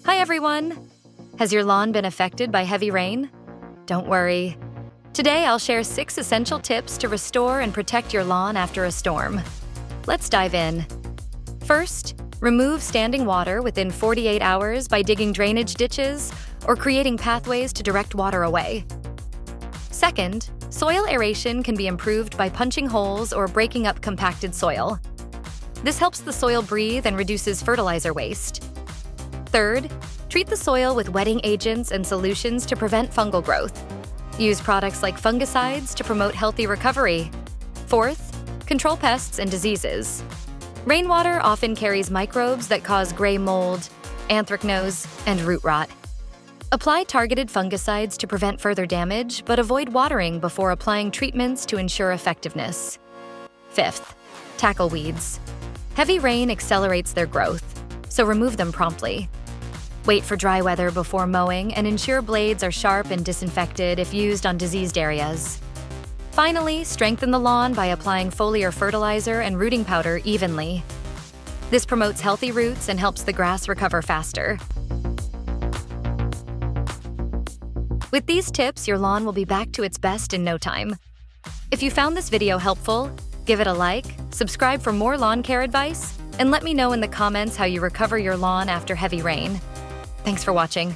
Hi everyone! Has your lawn been affected by heavy rain? Don't worry. Today I'll share 6 essential tips to restore and protect your lawn after a storm. Let's dive in. First, remove standing water within 48 hours by digging drainage ditches or creating pathways to direct water away. Second, soil aeration can be improved by punching holes or breaking up compacted soil. This helps the soil breathe and reduces fertilizer waste. Third, treat the soil with wetting agents and solutions to prevent fungal growth. Use products like fungicides to promote healthy recovery. Fourth, control pests and diseases. Rainwater often carries microbes that cause gray mold, anthracnose, and root rot. Apply targeted fungicides to prevent further damage, but avoid watering before applying treatments to ensure effectiveness. Fifth, tackle weeds. Heavy rain accelerates their growth, so remove them promptly. Wait for dry weather before mowing and ensure blades are sharp and disinfected if used on diseased areas. Finally, strengthen the lawn by applying foliar fertilizer and rooting powder evenly. This promotes healthy roots and helps the grass recover faster. With these tips, your lawn will be back to its best in no time. If you found this video helpful, give it a like, subscribe for more lawn care advice, and let me know in the comments how you recover your lawn after heavy rain. Thanks for watching.